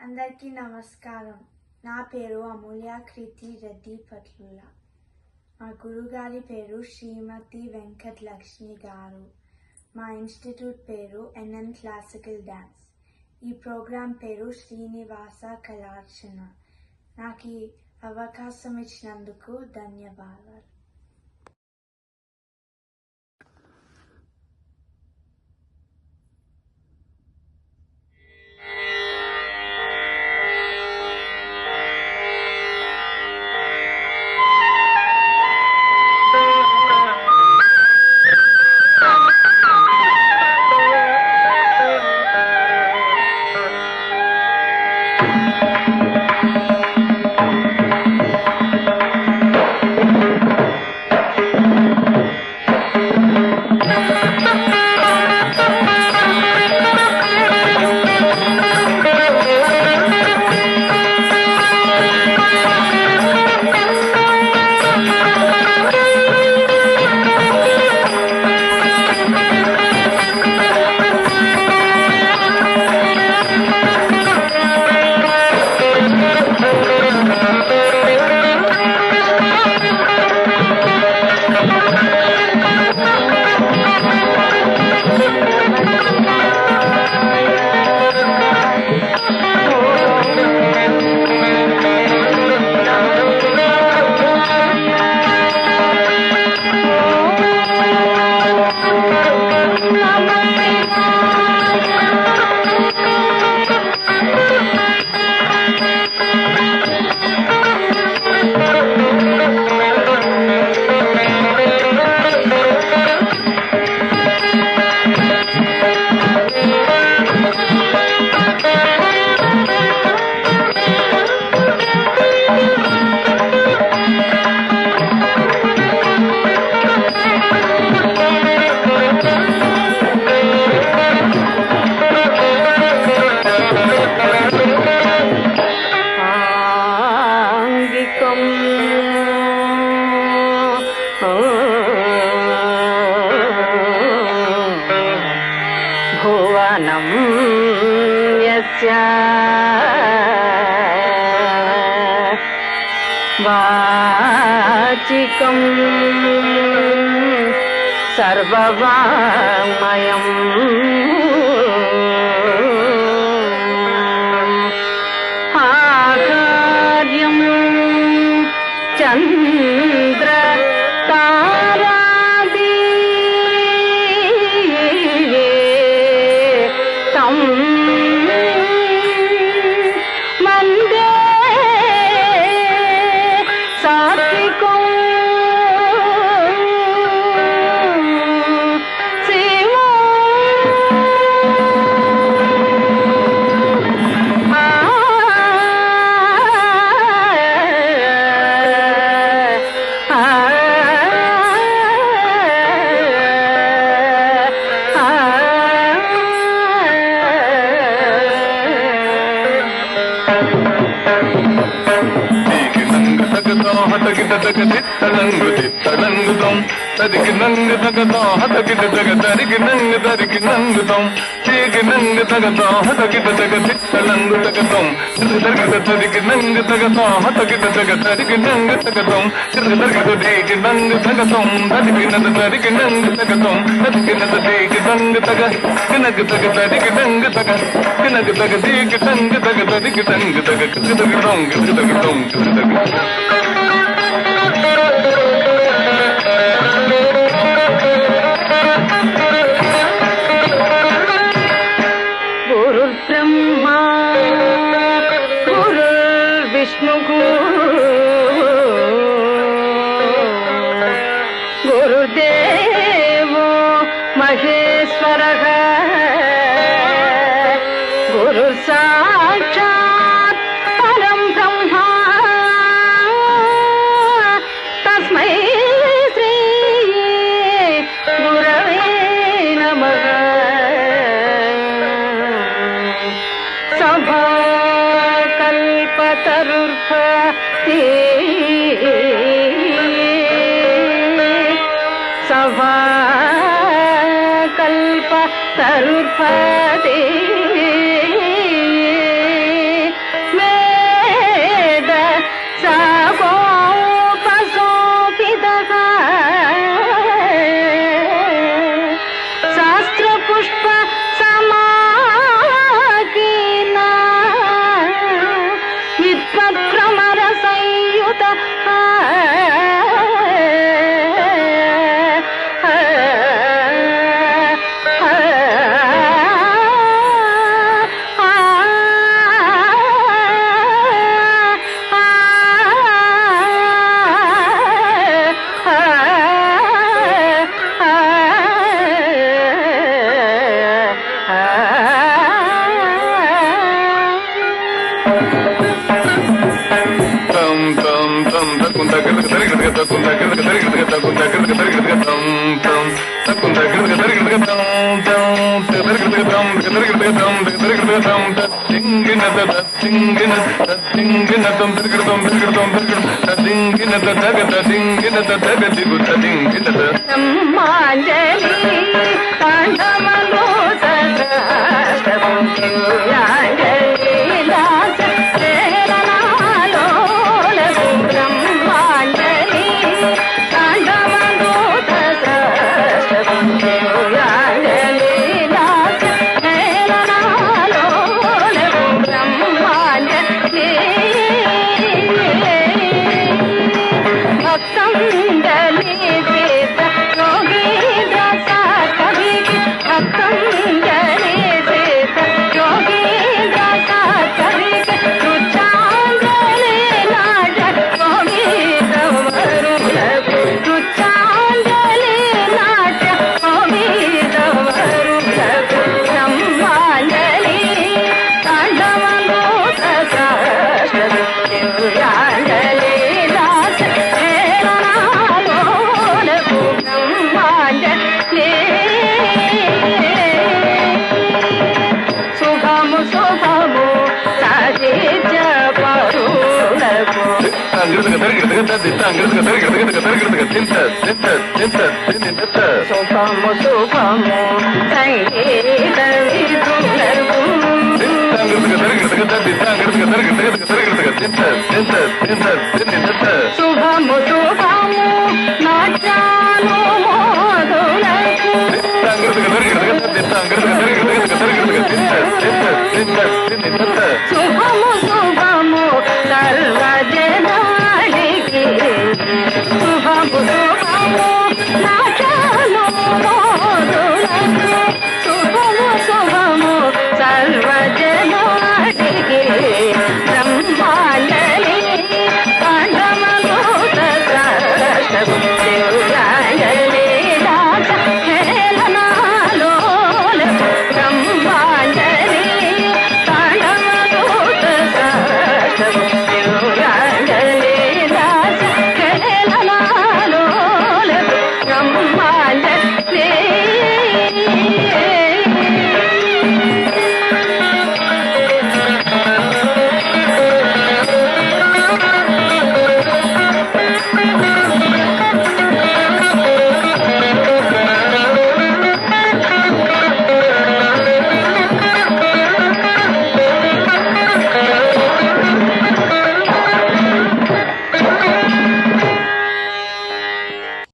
అందరికీ నమస్కారం. నా పేరు అమూల్య కృతి రెడ్డి పట్లుల. మా గురుగారి పేరు శ్రీమతి వెంకటలక్ష్మి గారు. మా ఇన్స్టిట్యూట్ పేరు ఎన్ఎన్ క్లాసికల్ డాన్స్. ఈ ప్రోగ్రాం పేరు శ్రీనివాస కళార్చన. నాకు ఈ అవకాశం ఇచ్చినందుకు ధన్యవాదాలు. భువనం యస్య వాచికం సర్వవాంగ్మయం ఆకార్యం చంద్ర మందే సాత్వికం శివం తలంగుతం తరికి నంగు తగతో హతకిట జగ తరికి నంగు తరికి నంగుతం చీకి నంగు తగతో హతకిట జగ తిత్తలంగు తగతం తరిగిత తరికి నంగు తగతో హతకిట జగ తరికి నంగు తగతం తరిగిత దేకి నంగు తగతం తరికి నద తరికి నంగు తగతం తరికి నద దేకి నంగు తగ కినగు తగ తరికి నంగు తగ కినగు తగ దేకి నంగు తగ తరికి నంగు తగ కిదగి దొంగ కిదగి దొంగ కిదగి గురుర్బ్రహ్మా గురుర్విష్ణుః గురుదేవో మహేశ్వరః గురుర్ సాక్షాత్ పరం బ్రహ్మ తస్మై శ్రీ గురవే నమః. సభాకల్పతరుర్భవతి సభాకల్పతరుర్భవతి శుభము శుభము సంగీత విధులకు